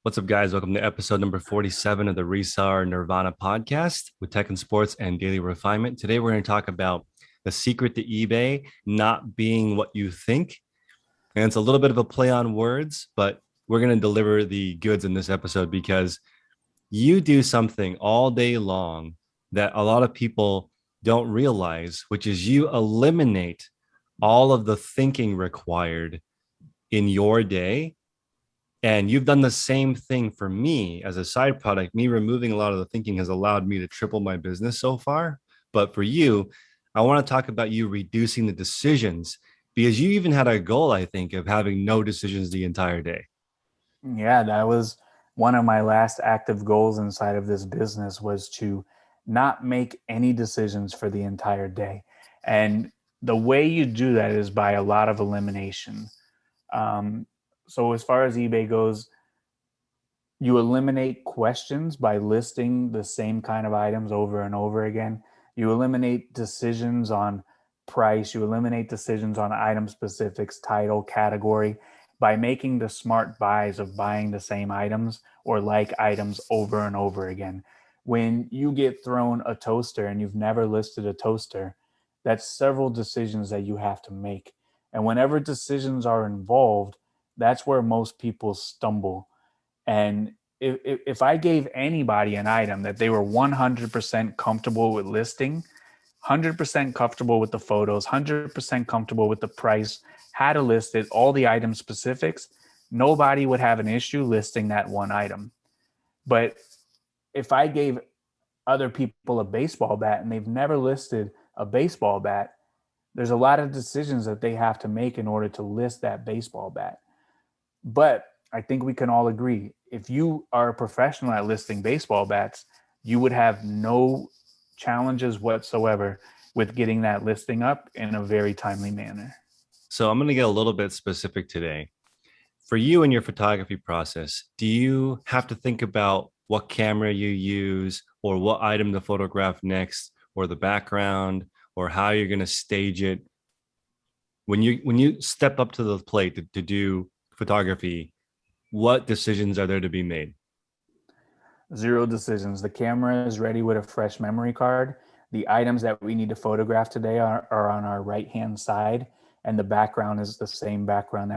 What's up, guys? Welcome to episode number 47 of the Resar Nirvana podcast with tech and sports and daily refinement. Today, we're going to talk about the secret to eBay not being what you think. And it's a little bit of a play on words, but we're going to deliver the goods in this episode because you do something all day long that a lot of people don't realize, which is you eliminate all of the thinking required in your day. And you've done the same thing for me as a side product. Me removing a lot of the thinking has allowed me to triple my business so far. But for you, I want to talk about you reducing the decisions because you even had a goal, I think, of having no decisions the entire day. Yeah, that was one of my last active goals inside of this business was to not make any decisions for the entire day. And the way you do that is by a lot of elimination. Um, so as far as eBay goes, you eliminate questions by listing the same kind of items over and over again. You eliminate decisions on price. You eliminate decisions on item specifics, title, category by making the smart buys of buying the same items or like items over and over again. When you get thrown a toaster and you've never listed a toaster, that's several decisions that you have to make. And whenever decisions are involved, that's where most people stumble. And if I gave anybody an item that they were 100% comfortable with listing, 100% comfortable with the photos, 100% comfortable with the price, how to list it, all the item specifics, nobody would have an issue listing that one item. But if I gave other people a baseball bat and they've never listed a baseball bat, there's a lot of decisions that they have to make in order to list that baseball bat. But I think we can all agree if you are a professional at listing baseball bats, you would have no challenges whatsoever with getting that listing up in a very timely manner. So I'm going to get a little bit specific today. For you in your photography process, do you have to think about what camera you use or what item to photograph next or the background or how you're going to stage it when you step up to the plate to do photography? What decisions are there to be made? Zero decisions. The camera is ready with a fresh memory card. The items that we need to photograph today are on our right hand side, and the background is the same background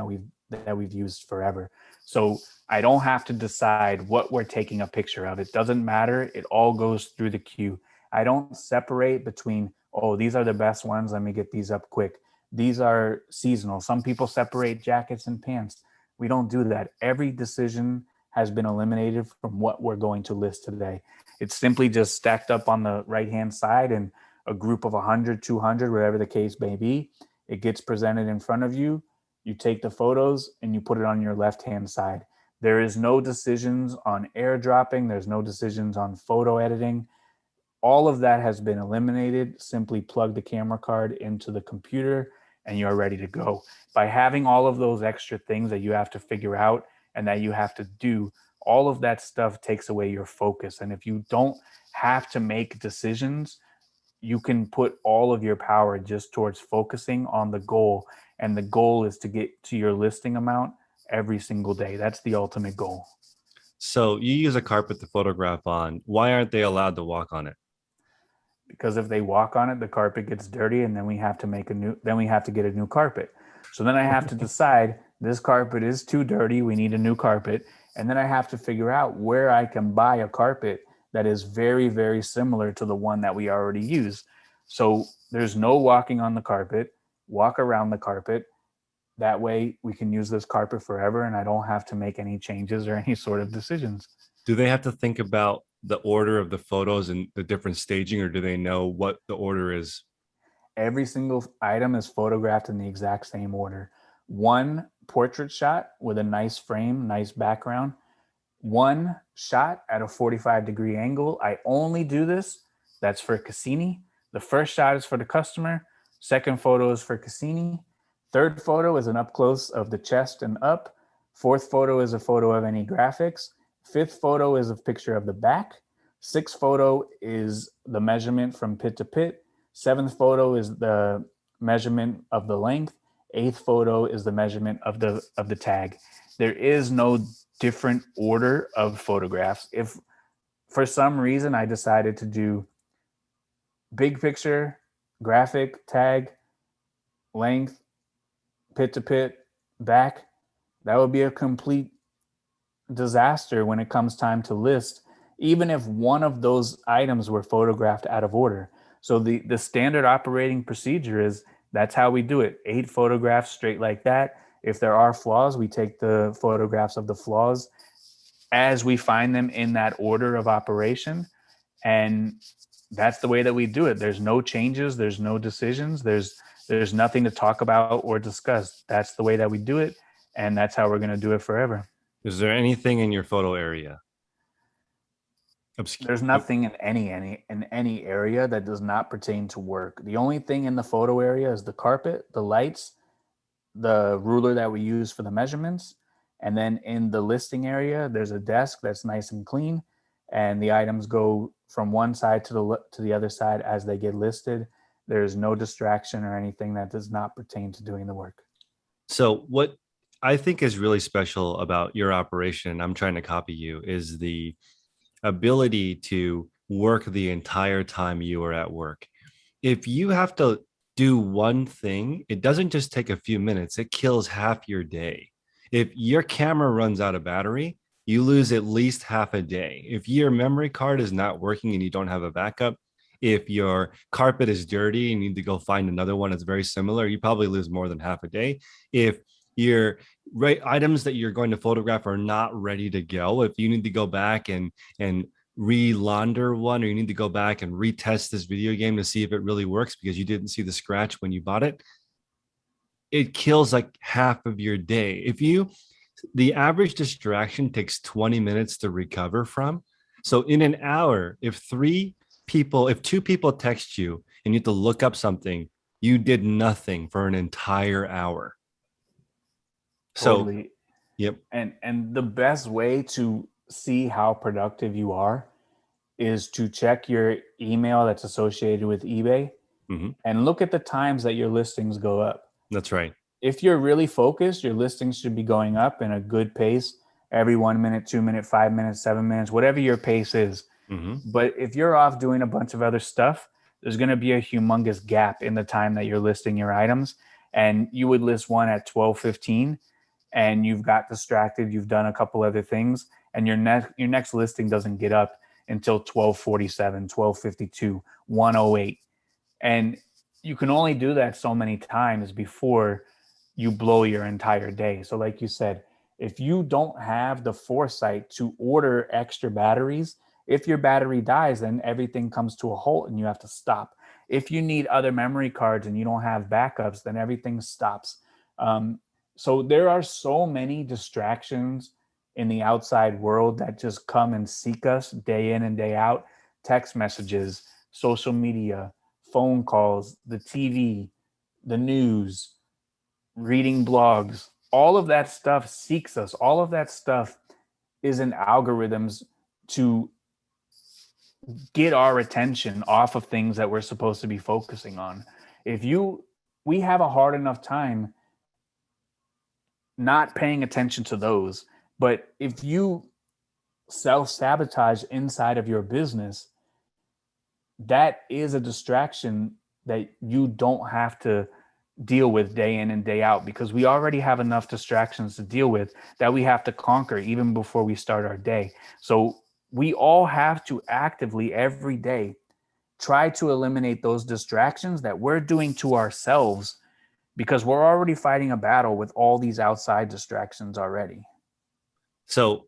that we've used forever. So I don't have to decide what we're taking a picture of. It doesn't matter. It all goes through the queue. I don't separate between, oh, these are the best ones. Let me get these up quick. These are seasonal. Some people separate jackets and pants. We don't do that. Every decision has been eliminated from what we're going to list today. It's simply just stacked up on the right hand side and a group of 100, 200, whatever the case may be. It gets presented in front of you. You take the photos and you put it on your left hand side. There is no decisions on airdropping. There's no decisions on photo editing. All of that has been eliminated. Simply plug the camera card into the computer and you're ready to go. By having all of those extra things that you have to figure out and that you have to do, all of that stuff takes away your focus. And if you don't have to make decisions, you can put all of your power just towards focusing on the goal. And the goal is to get to your listing amount every single day. That's the ultimate goal. So you use a carpet to photograph on. Why aren't they allowed to walk on it? Because if they walk on it, the carpet gets dirty and then we have to get a new carpet. So then I have to decide this carpet is too dirty. We need a new carpet. And then I have to figure out where I can buy a carpet that is very, very similar to the one that we already use. So there's no walking on the carpet, walk around the carpet. That way we can use this carpet forever and I don't have to make any changes or any sort of decisions. Do they have to think about the order of the photos and the different staging, or do they know what the order is? Every single item is photographed in the exact same order. One portrait shot with a nice frame, nice background. One shot at a 45-degree angle. I only do this. That's for Cassini. The first shot is for the customer. Second photo is for Cassini. Third photo is an up close of the chest and up. Fourth photo is a photo of any graphics. Fifth photo is a picture of the back. Sixth photo is the measurement from pit to pit. Seventh photo is the measurement of the length. Eighth photo is the measurement of the tag. There is no different order of photographs. If for some reason I decided to do big picture, graphic, tag, length, pit to pit, back, that would be a complete disaster when it comes time to list, even if one of those items were photographed out of order. So the standard operating procedure is that's how we do it. 8 photographs straight like that. If there are flaws, we take the photographs of the flaws as we find them in that order of operation. And that's the way that we do it. There's no changes, there's no decisions, there's nothing to talk about or discuss. That's the way that we do it, and that's how we're going to do it forever. Is there anything in your photo area? There's nothing in any area that does not pertain to work. The only thing in the photo area is the carpet, the lights, the ruler that we use for the measurements, and then in the listing area, there's a desk that's nice and clean, and the items go from one side to the other side as they get listed. There's no distraction or anything that does not pertain to doing the work. So what I think is really special about your operation, I'm trying to copy you, is the ability to work the entire time you are at work. If you have to do one thing, it doesn't just take a few minutes, it kills half your day. If your camera runs out of battery, you lose at least half a day. If your memory card is not working and you don't have a backup, if your carpet is dirty and you need to go find another one that's very similar, you probably lose more than half a day. If your items that you're going to photograph are not ready to go, if you need to go back and re-launder one, or you need to go back and retest this video game to see if it really works because you didn't see the scratch when you bought it, it kills like half of your day. If you The average distraction takes 20 minutes to recover from. So in an hour, if two people text you and you have to look up something, you did nothing for an entire hour. So, Totally. yep. And the best way to see how productive you are is to check your email that's associated with eBay Mm-hmm. and look at the times that your listings go up. That's right. If you're really focused, your listings should be going up in a good pace every 1 minute, 2 minute, 5 minutes, 7 minutes, whatever your pace is. Mm-hmm. But if you're off doing a bunch of other stuff, there's going to be a humongous gap in the time that you're listing your items. And you would list one at 12:15 and you've got distracted, you've done a couple other things, and your next listing doesn't get up until 12:47, 12:52, 1:08. And you can only do that so many times before you blow your entire day. So like you said, if you don't have the foresight to order extra batteries, if your battery dies, then everything comes to a halt and you have to stop. If you need other memory cards and you don't have backups, then everything stops. So there are so many distractions in the outside world that just come and seek us day in and day out. Text messages, social media, phone calls, the TV, the news, reading blogs, all of that stuff seeks us. All of that stuff is in algorithms to get our attention off of things that we're supposed to be focusing on. If you We have a hard enough time not paying attention to those, but if you self-sabotage inside of your business, that is a distraction that you don't have to deal with day in and day out, because we already have enough distractions to deal with that we have to conquer even before we start our day. So we all have to actively every day try to eliminate those distractions that we're doing to ourselves, because we're already fighting a battle with all these outside distractions already. So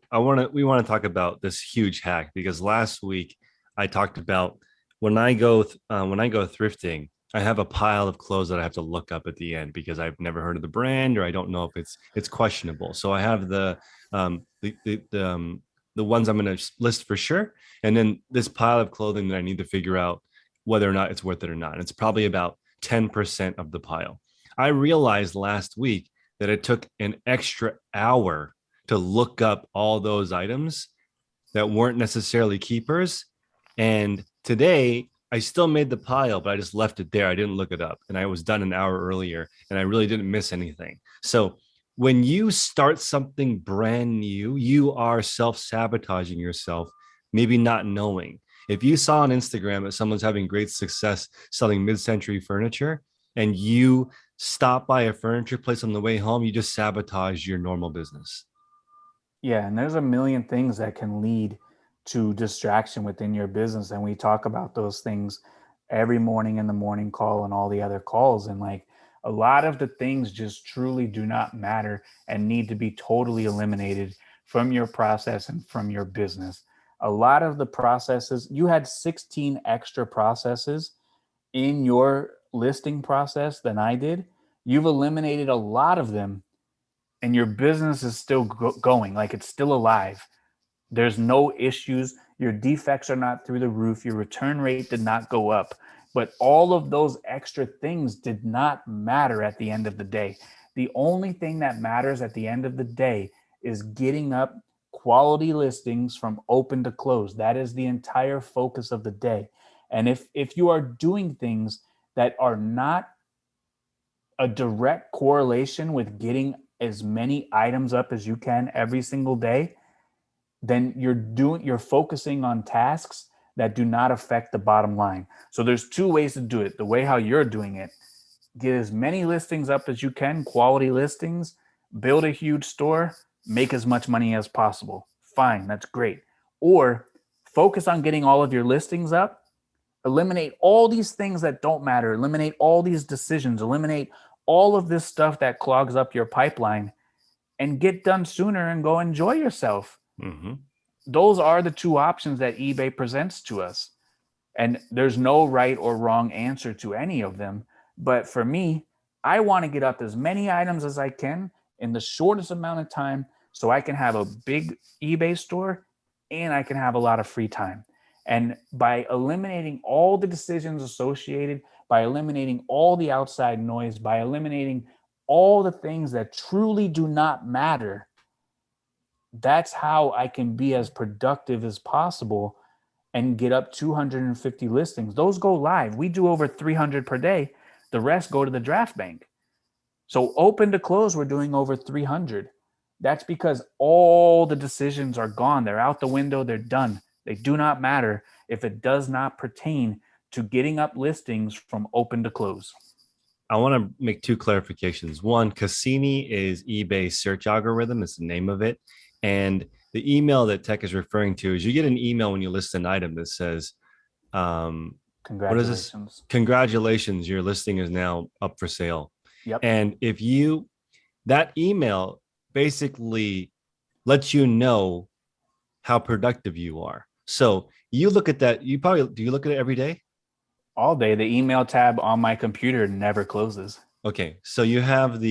we want to talk about this huge hack, because last week I talked about when I go thrifting, I have a pile of clothes that I have to look up at the end because I've never heard of the brand, or I don't know if it's questionable. So I have the ones I'm going to list for sure, and then this pile of clothing that I need to figure out whether or not it's worth it or not. It's probably about 10% of the pile. I realized last week that it took an extra hour to look up all those items that weren't necessarily keepers. And today I still made the pile, but I just left it there. I didn't look it up, and I was done an hour earlier, and I really didn't miss anything. So when you start something brand new, you are self-sabotaging yourself, maybe not knowing. If you saw on Instagram that someone's having great success selling mid-century furniture and you stop by a furniture place on the way home, you just sabotage your normal business. Yeah, and there's a million things that can lead to distraction within your business. And we talk about those things every morning in the morning call and all the other calls. And like a lot of the things just truly do not matter and need to be totally eliminated from your process and from your business. A lot of the processes, you had 16 extra processes in your listing process than I did. You've eliminated a lot of them and your business is still going, like it's still alive. There's no issues. Your defects are not through the roof. Your return rate did not go up. But all of those extra things did not matter at the end of the day. The only thing that matters at the end of the day is getting up quality listings from open to close. That is the entire focus of the day. And if you are doing things that are not a direct correlation with getting as many items up as you can every single day, then you're focusing on tasks that do not affect the bottom line. So there's two ways to do it. The way how you're doing it, get as many listings up as you can, quality listings, build a huge store, make as much money as possible. Fine, that's great. Or focus on getting all of your listings up, eliminate all these things that don't matter, eliminate all these decisions, eliminate all of this stuff that clogs up your pipeline, and get done sooner and go enjoy yourself. Mm-hmm. Those are the two options that eBay presents to us. And there's no right or wrong answer to any of them. But for me, I want to get up as many items as I can in the shortest amount of time so I can have a big eBay store and I can have a lot of free time. And by eliminating all the decisions associated, by eliminating all the outside noise, by eliminating all the things that truly do not matter, that's how I can be as productive as possible and get up 250 listings. Those go live. We do over 300 per day. The rest go to the draft bank. So open to close, we're doing over 300. That's because all the decisions are gone. They're out the window. They're done. They do not matter if it does not pertain to getting up listings from open to close. I want to make two clarifications. One, Cassini is eBay's search algorithm, it's the name of it. And the email that Tech is referring to is you get an email when you list an item that says, um, what is this? Congratulations. Congratulations, your listing is now up for sale. Yep. And if you, that email basically lets you know how productive you are. So you look at that, you probably, do you look at it every day? All day. The email tab on my computer never closes. Okay. So you have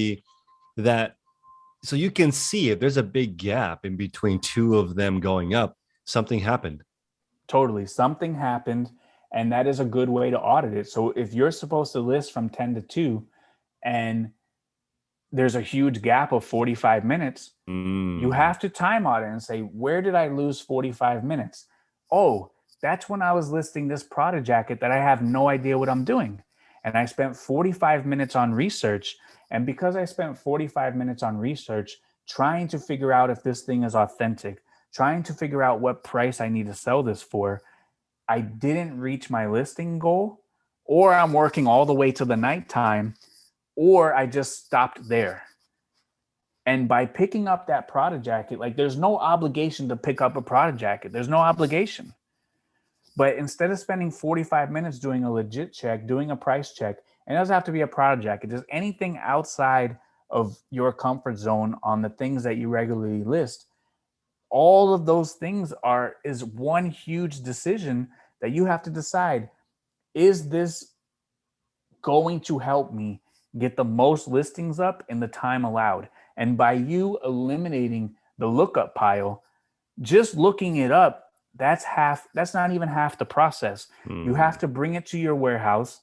that so you can see if there's a big gap in between two of them going up, something happened. Totally. Something happened, and that is a good way to audit it. So if you're supposed to list from 10 to 2 and there's a huge gap of 45 minutes, you have to time audit and say, where did I lose 45 minutes? Oh, that's when I was listing this Prada jacket that I have no idea what I'm doing. And I spent 45 minutes on research. And because I spent 45 minutes on research, trying to figure out if this thing is authentic, trying to figure out what price I need to sell this for, I didn't reach my listing goal, or I'm working all the way to the nighttime, or I just stopped there. And by picking up that Prada jacket, like there's no obligation to pick up a Prada jacket. There's no obligation. But instead of spending 45 minutes doing a legit check, doing a price check, and it doesn't have to be a Prada jacket, just anything outside of your comfort zone on the things that you regularly list, all of those things is one huge decision that you have to decide, is this going to help me get the most listings up in the time allowed? And by you eliminating the lookup pile, just looking it up, that's not even half the process. You have to bring it to your warehouse.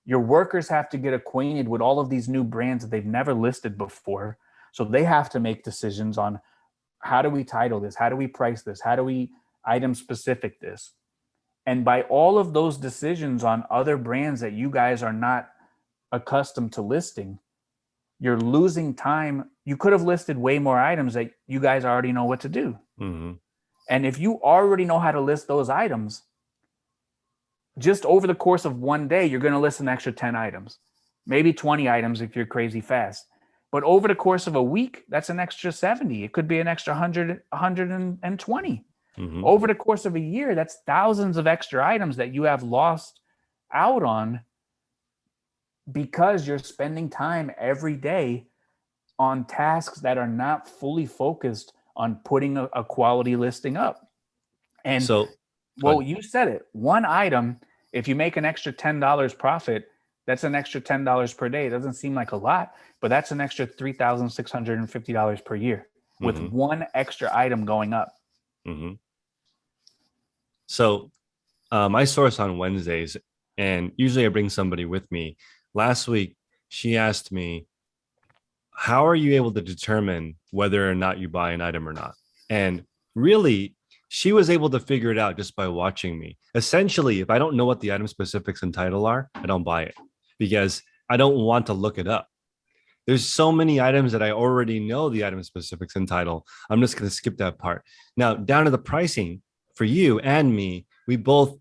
Your workers have to get acquainted with all of these new brands that they've never listed before. So they have to make decisions on, how do we title this? How do we price this? How do we item specific this? And by all of those decisions on other brands that you guys are not accustomed to listing, you're losing time. You could have listed way more items that you guys already know what to do. Mm-hmm. And if you already know how to list those items, just over the course of one day, you're going to list an extra 10 items, maybe 20 items if you're crazy fast. But over the course of a week, that's an extra 70. It could be an extra 100, 120. Mm-hmm. Over the course of a year, that's thousands of extra items that you have lost out on because you're spending time every day on tasks that are not fully focused on putting a quality listing up. And So, well, you said it. One item, if you make an extra $10 profit, that's an extra $10 per day. It doesn't seem like a lot, but that's an extra $3,650 per year with mm-hmm. one extra item going up. Mm-hmm. So, I source on Wednesdays, and usually I bring somebody with me. Last week, she asked me, how are you able to determine whether or not you buy an item or not? And really, she was able to figure it out just by watching me. Essentially, if I don't know what the item specifics and title are, I don't buy it because I don't want to look it up. There's so many items that I already know the item specifics and title. I'm just going to skip that part. Now, down to the pricing for you and me, we both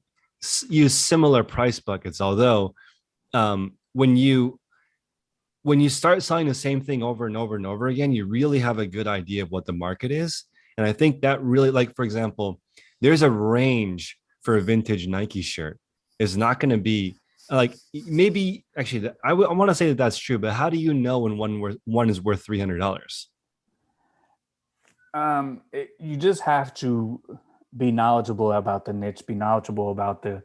use similar price buckets, although when you start selling the same thing over and over and over again, you really have a good idea of what the market is. And I think that really, like, for example, there's a range for a vintage Nike shirt. It's not going to be like maybe actually, I want to say that that's true, but how do you know when one is worth $300? You just have to be knowledgeable about the niche, be knowledgeable about the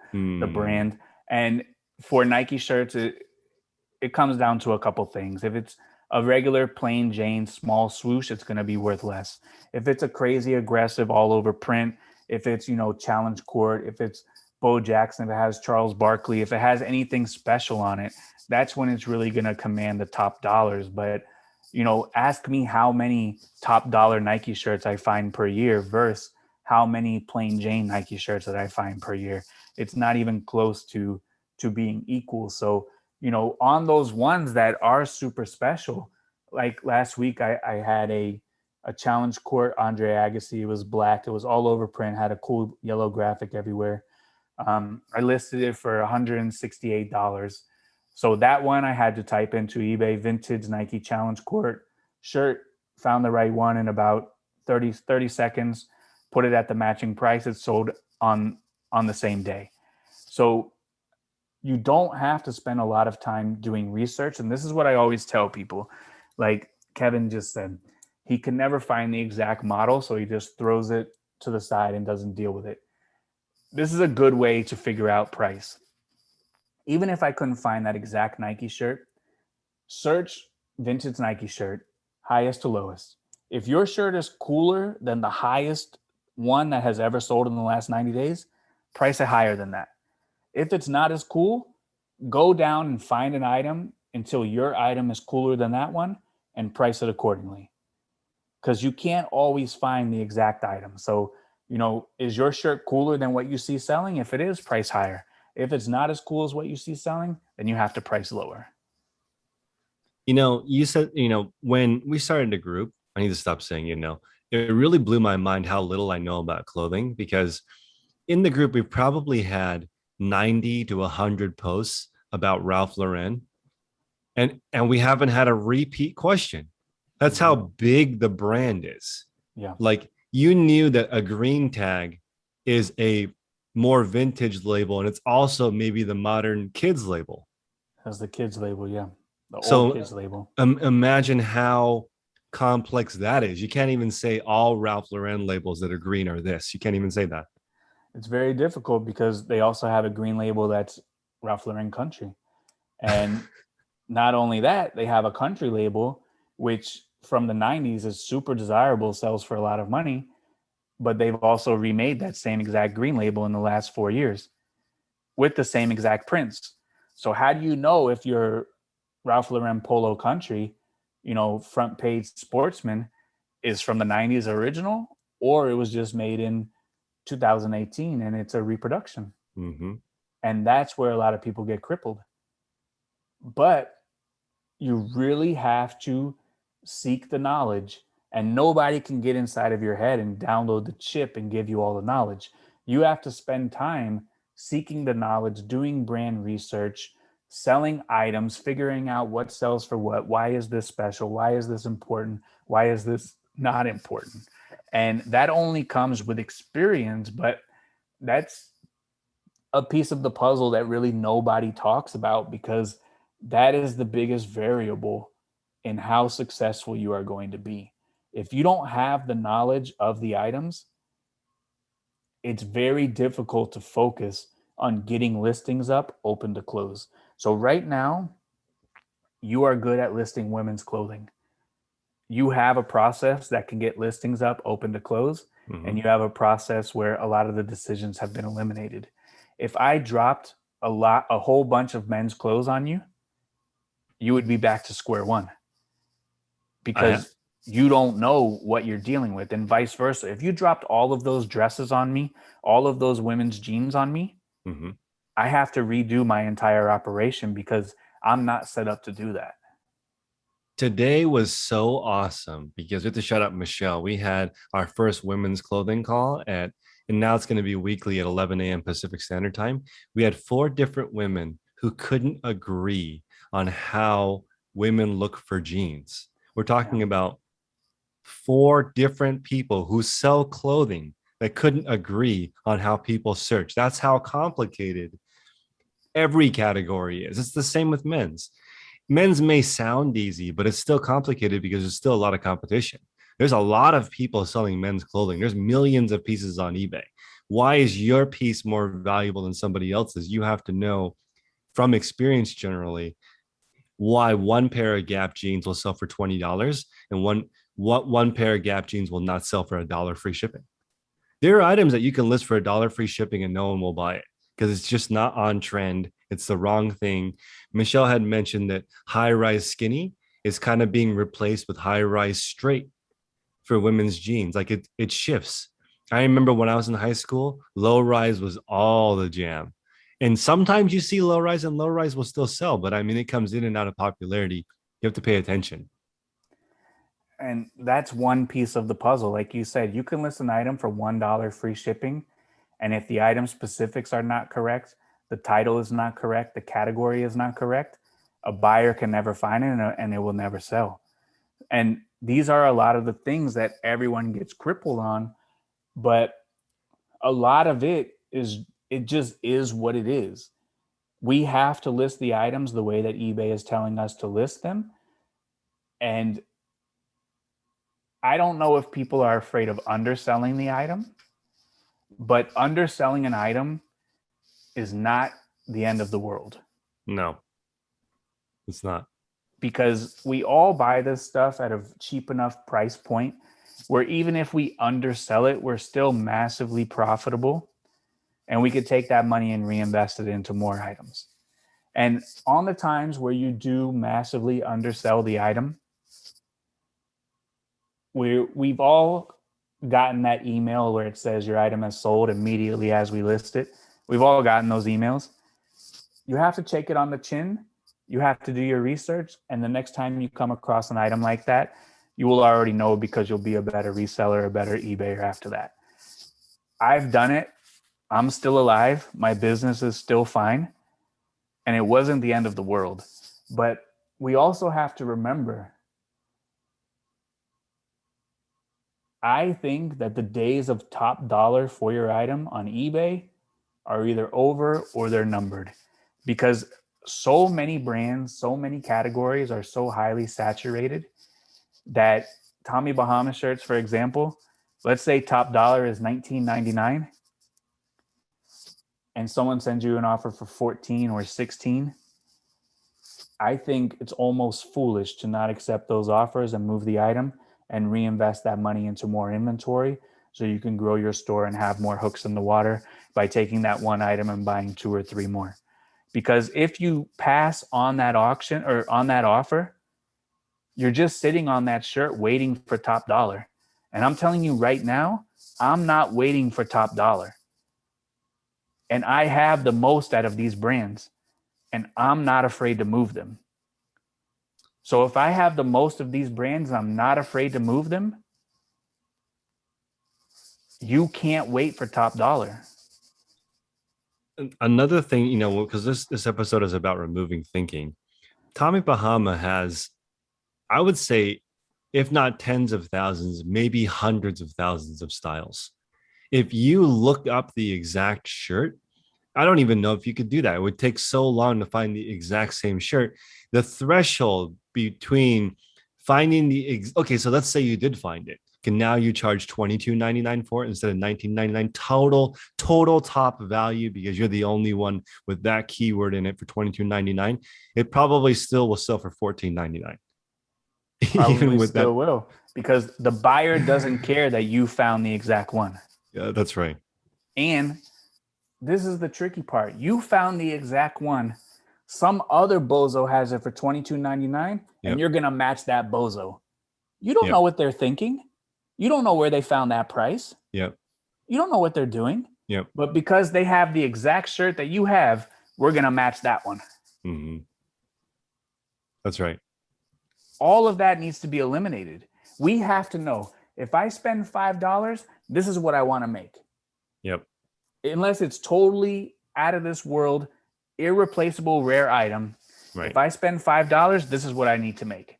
brand. And for Nike shirts, it comes down to a couple things. If it's a regular plain Jane small swoosh, it's going to be worth less. If it's a crazy aggressive all over print, if it's, challenge court, if it's Bo Jackson, if it has Charles Barkley, if it has anything special on it, that's when it's really going to command the top dollars. But, ask me how many top dollar Nike shirts I find per year versus how many plain Jane Nike shirts that I find per year. It's not even close to being equal. So, on those ones that are super special, like last week, I had a challenge court Andre Agassi. It was black. It was all over print, had a cool yellow graphic everywhere. I listed it for $168. So that one I had to type into eBay, vintage Nike challenge court shirt, found the right one in about 30 seconds, put it at the matching price. It sold on the same day. So you don't have to spend a lot of time doing research. And this is what I always tell people. Like Kevin just said, he can never find the exact model. So he just throws it to the side and doesn't deal with it. This is a good way to figure out price. Even if I couldn't find that exact Nike shirt, search vintage Nike shirt, highest to lowest. If your shirt is cooler than the highest one that has ever sold in the last 90 days, price it higher than that. If it's not as cool, go down and find an item until your item is cooler than that one and price it accordingly. Because you can't always find the exact item. So, is your shirt cooler than what you see selling? If it is, price higher. If it's not as cool as what you see selling, then you have to price lower. You said, when we started the group, I need to stop saying, it really blew my mind how little I know about clothing because in the group, we've probably had 90 to 100 posts about Ralph Lauren, and we haven't had a repeat question. That's how big the brand is. Yeah. Like you knew that a green tag is a more vintage label, and it's also maybe the modern kids label. As the kids label, yeah. The old So kids label. imagine how complex that is. You can't even say all Ralph Lauren labels that are green are this. You can't even say that. It's very difficult because they also have a green label that's Ralph Lauren Country. And not only that, they have a country label, which from the 90s is super desirable, sells for a lot of money. But they've also remade that same exact green label in the last 4 years with the same exact prints. So how do you know if your Ralph Lauren Polo Country, front page sportsman is from the 90s original or it was just made in 2018 and it's a reproduction? Mm-hmm. And that's where a lot of people get crippled. But You really have to seek the knowledge, and nobody can get inside of your head and download the chip and give you all the knowledge. You have to spend time seeking the knowledge, doing brand research, selling items, figuring out what sells for what. Why is this special? Why is this important? Why is this not important? And that only comes with experience, but that's a piece of the puzzle that really nobody talks about, because that is the biggest variable in how successful you are going to be. If you don't have the knowledge of the items, it's very difficult to focus on getting listings up open to close. So right now, you are good at listing women's clothing. You have a process that can get listings up open to close, Mm-hmm. and you have a process where a lot of the decisions have been eliminated. If I dropped a whole bunch of men's clothes on you, you would be back to square one, I because you don't know what you're dealing with, and vice versa. If you dropped all of those dresses on me, all of those women's jeans on me, mm-hmm. I have to redo my entire operation because I'm not set up to do that. Today was so awesome because we have to shout out Michelle. We had our first women's clothing call and now it's going to be weekly at 11 a.m. Pacific Standard Time. We had 4 different women who couldn't agree on how women look for jeans. We're Yeah. talking about 4 different people who sell clothing that couldn't agree on how people search. That's how complicated every category is. It's the same with men's may sound easy, but it's still complicated because there's still a lot of competition. There's a lot of people selling men's clothing. There's millions of pieces on eBay. Why is your piece more valuable than somebody else's? You have to know from experience generally why one pair of Gap jeans will sell for $20 and one pair of Gap jeans will not sell for $1 free shipping. There are items that you can list for $1 free shipping and no one will buy it because it's just not on trend. It's the wrong thing. Michelle had mentioned that high rise skinny is kind of being replaced with high rise straight for women's jeans. Like it shifts. I remember when I was in high school, low rise was all the jam. And sometimes you see low rise and low rise will still sell, but I mean, it comes in and out of popularity. You have to pay attention. And that's one piece of the puzzle. Like you said, you can list an item for $1 free shipping. And if the item specifics are not correct, the title is not correct, the category is not correct, a buyer can never find it, and it will never sell. And these are a lot of the things that everyone gets crippled on. But a lot of it just is what it is. We have to list the items the way that eBay is telling us to list them. And I don't know if people are afraid of underselling the item, but underselling an item is not the end of the world, No, it's not. because we all buy this stuff at a cheap enough price point where even if we undersell it, we're still massively profitable, and we could take that money and reinvest it into more items. And on the times where you do massively undersell the item, we've all gotten that email where it says your item has sold immediately as we list it. We've all gotten those emails. You have to take it on the chin. You have to do your research. And the next time you come across an item like that, you will already know, because you'll be a better reseller, a better eBayer after that. I've done it. I'm still alive. My business is still fine. And it wasn't the end of the world. But we also have to remember, I think that the days of top dollar for your item on eBay are either over or they're numbered, because so many brands, so many categories are so highly saturated that Tommy Bahama shirts, for example, let's say top dollar is $19.99 and someone sends you an offer for 14 or 16. I think it's almost foolish to not accept those offers and move the item and reinvest that money into more inventory so you can grow your store and have more hooks in the water by taking that one item and buying 2 or 3 more. Because if you pass on that auction or on that offer, you're just sitting on that shirt waiting for top dollar. And I'm telling you right now, I'm not waiting for top dollar. And I have the most out of these brands, and I'm not afraid to move them. So if I have the most of these brands, I'm not afraid to move them. You can't wait for top dollar. Another thing, because this episode is about removing thinking. Tommy Bahama has, I would say, if not tens of thousands, maybe hundreds of thousands of styles. If you look up the exact shirt, I don't even know if you could do that. It would take so long to find the exact same shirt. The threshold between finding okay, so let's say you did find it. Can now you charge $22.99 for it instead of $19.99 total top value because you're the only one with that keyword in it for $22.99. It probably still will sell for $14.99. Even Probably with that. still will, because the buyer doesn't care that you found the exact one. Yeah, that's right. And this is the tricky part. You found the exact one. Some other bozo has it for $22.99, and Yep. you're going to match that bozo. You don't Yep. know what they're thinking. You don't know where they found that price. Yep. You don't know what they're doing. Yep. But because they have the exact shirt that you have, we're going to match that one. Mm-hmm. That's right. All of that needs to be eliminated. We have to know, if I spend $5, this is what I want to make. Yep. Unless it's totally out of this world, irreplaceable, rare item. Right. If I spend $5, this is what I need to make.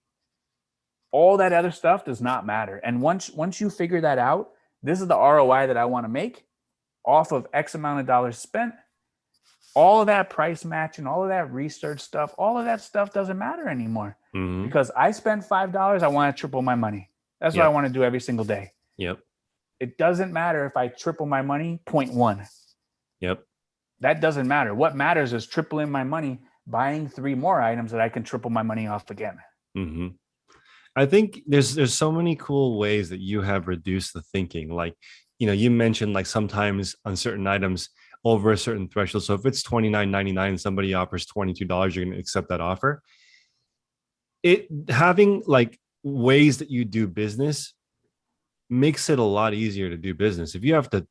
All that other stuff does not matter. And once you figure that out, this is the ROI that I want to make off of X amount of dollars spent. All of that price matching, all of that research stuff, all of that stuff doesn't matter anymore. Mm-hmm. Because I spent $5, I want to triple my money. That's what I want to do every single day. Yep. It doesn't matter if I triple my money 0.1. Yep. That doesn't matter. What matters is tripling my money, buying 3 more items that I can triple my money off again. Mm-hmm. I think there's so many cool ways that you have reduced the thinking. Like, you mentioned like sometimes on certain items over a certain threshold. So if it's $29.99 and somebody offers $22, you're going to accept that offer. It having like ways that you do business makes it a lot easier to do business. If you have to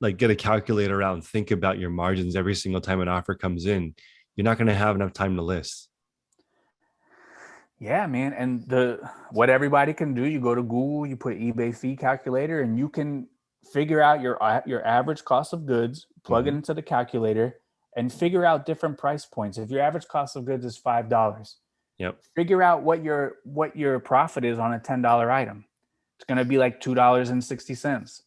like get a calculator out and think about your margins every single time an offer comes in, you're not going to have enough time to list. Yeah, man. And what everybody can do, you go to Google, you put eBay fee calculator, and you can figure out your average cost of goods, plug it into the calculator, and figure out different price points. If your average cost of goods is $5, yep, figure out what your profit is on a $10 item. It's going to be like $2.60.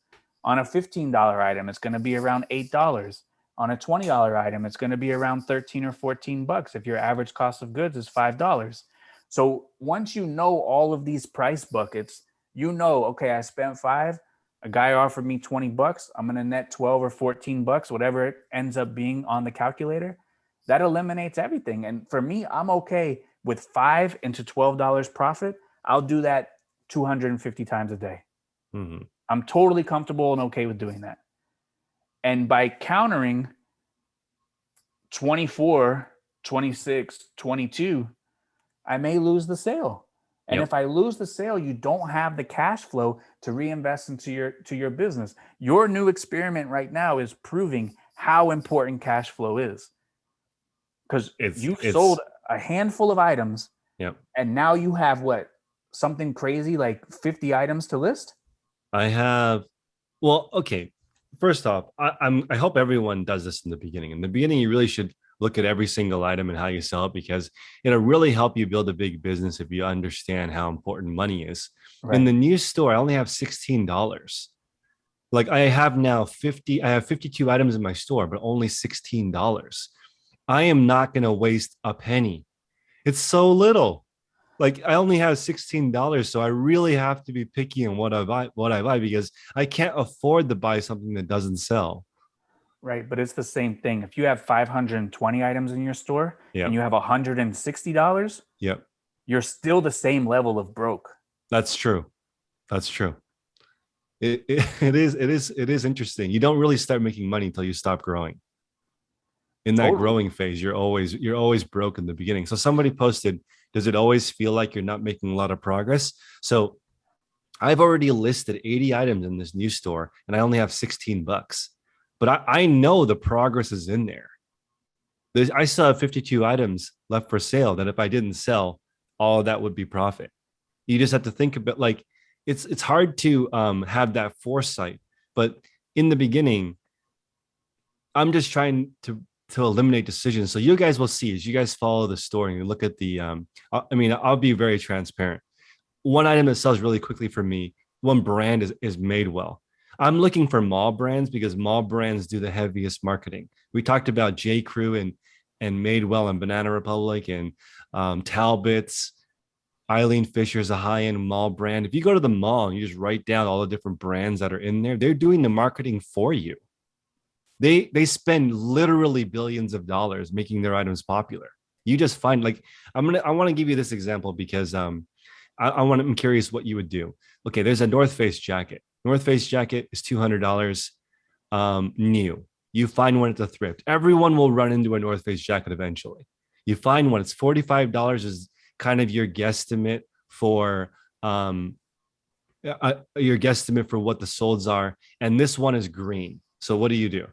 On a $15 item, it's going to be around $8. On a $20 item, it's going to be around 13 or 14 bucks if your average cost of goods is $5. So once you know all of these price buckets, okay, I spent 5, a guy offered me 20 bucks, I'm going to net 12 or 14 bucks, whatever it ends up being on the calculator. That eliminates everything. And for me, I'm okay with $5 into $12 profit. I'll do that 250 times a day. Mm-hmm. I'm totally comfortable and okay with doing that. And by countering 24, 26, 22, I may lose the sale. And if I lose the sale, you don't have the cash flow to reinvest into your business. Your new experiment right now is proving how important cash flow is. Because you've sold a handful of items, and now you have something crazy like 50 items to list? I have, well, okay. First off, I hope everyone does this in the beginning. In the beginning, you really should look at every single item and how you sell it, because it'll really help you build a big business if you understand how important money is. Right. In the new store, I only have $16. Like I have 52 items in my store, but only $16. I am not going to waste a penny. It's so little. Like I only have $16, so I really have to be picky on what I buy because I can't afford to buy something that doesn't sell. Right, but it's the same thing. If you have 520 items in your store and you have $160, you're still the same level of broke. That's true. That's true. It is interesting. You don't really start making money until you stop growing. In that growing phase, you're always broke in the beginning. So somebody posted, does it always feel like you're not making a lot of progress? So I've already listed 80 items in this new store and I only have 16 bucks. But I know the progress is in there. I still have 52 items left for sale that if I didn't sell, all of that would be profit. You just have to think about like it's hard to have that foresight, but in the beginning, I'm just trying to eliminate decisions. So you guys will see as you guys follow the story and you look at the I mean, I'll be very transparent. One item that sells really quickly for me, one brand is Madewell. I'm looking for mall brands because mall brands do the heaviest marketing. We talked about J. Crew and Madewell and Banana Republic and Talbot's. Eileen Fisher is a high-end mall brand. If you go to the mall and you just write down all the different brands that are in there, they're doing the marketing for you. They spend literally billions of dollars making their items popular. You just find like I want to give you this example because I'm curious what you would do. Okay, there's a North Face jacket. North Face jacket is $200 new. You find one at the thrift. Everyone will run into a North Face jacket eventually. You find one, it's $45 is kind of your guesstimate for what the solds are. And this one is green. So what do you do?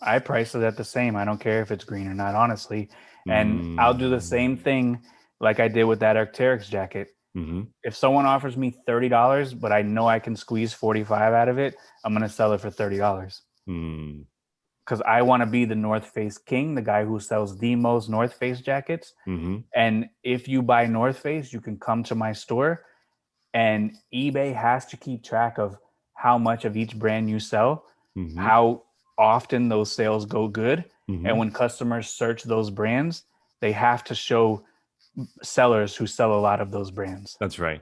I price it at the same. I don't care if it's green or not, honestly. And I'll do the same thing like I did with that Arc'teryx jacket. Mm-hmm. If someone offers me $30, but I know I can squeeze 45 out of it, I'm going to sell it for $30. Because I want to be the North Face king, the guy who sells the most North Face jackets. Mm-hmm. And if you buy North Face, you can come to my store, and eBay has to keep track of how much of each brand you sell, Mm-hmm. how often those sales go good. Mm-hmm. And when customers search those brands, they have to show sellers who sell a lot of those brands. That's right.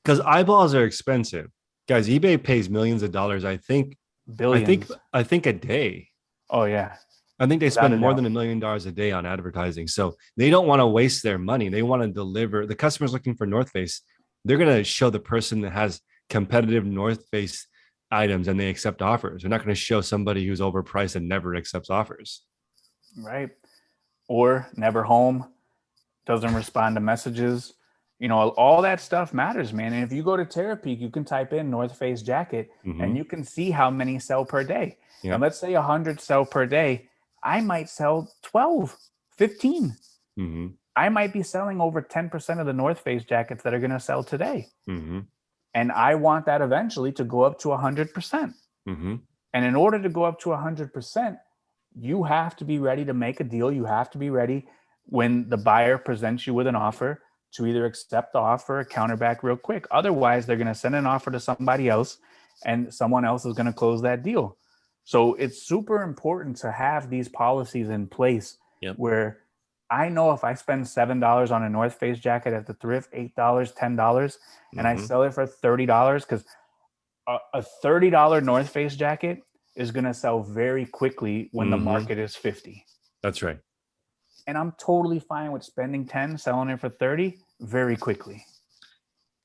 Because eyeballs are expensive. Guys, eBay pays millions of dollars, I think. Billions. I think a day. Oh, yeah. I think they spend more than $1 million a day on advertising. So they don't want to waste their money. They want to deliver. The customer's looking for North Face. They're going to show the person that has competitive North Face items and they accept offers. They're not going to show somebody who's overpriced and never accepts offers. Right. Or never home, doesn't respond to messages. You know, all that stuff matters, man. And if you go to TRP, you can type in North Face jacket and you can see how many sell per day. Yep. And let's say 100 sell per day. I might sell 12, 15. I might be selling over 10% of the North Face jackets that are going to sell today. And I want that eventually to go up to 100%. And in order to go up to 100%, you have to be ready to make a deal. You have to be ready when the buyer presents you with an offer to either accept the offer or counter back real quick. Otherwise, they're going to send an offer to somebody else and someone else is going to close that deal. So it's super important to have these policies in place where I know if I spend $7 on a North Face jacket at the thrift, $8, $10, and I sell it for $30, because a $30 North Face jacket is going to sell very quickly when the market is 50. That's right. And I'm totally fine with spending 10, selling it for 30 very quickly.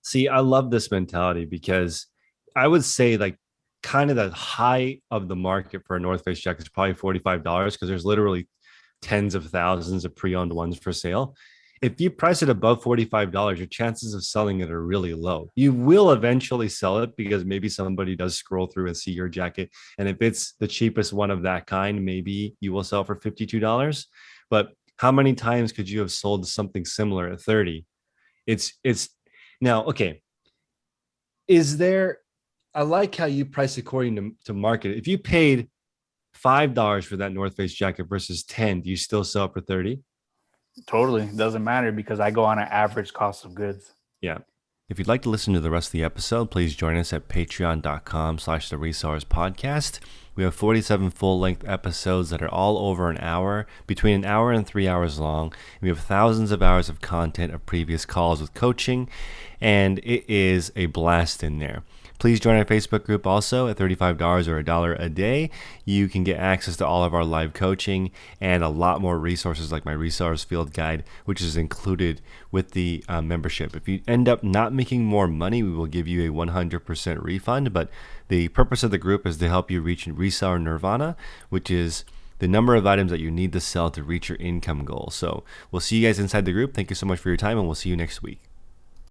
See, I love this mentality because I would say like kind of the high of the market for a North Face jacket is probably $45 because there's literally tens of thousands of pre-owned ones for sale. If you price it above $45, your chances of selling it are really low. You will eventually sell it because maybe somebody does scroll through and see your jacket. And if it's the cheapest one of that kind, maybe you will sell for $52. But how many times could you have sold something similar at 30? It's now, okay. Is there, I like how you price according to market. If you paid $5 for that North Face jacket versus 10, do you still sell it for 30? Totally. Doesn't matter because I go on an average cost of goods. Yeah. If you'd like to listen to the rest of the episode, please join us at patreon.com/the Resellers Podcast. We have 47 full-length episodes that are all over an hour, between an hour and 3 hours long. We have thousands of hours of content of previous calls with coaching, and it is a blast in there. Please join our Facebook group also at $35 or $1 a day. You can get access to all of our live coaching and a lot more resources like my Resellers Field Guide, which is included with the membership. If you end up not making more money, we will give you a 100% refund. But the purpose of the group is to help you reach reseller nirvana, which is the number of items that you need to sell to reach your income goal. So we'll see you guys inside the group. Thank you so much for your time, and we'll see you next week.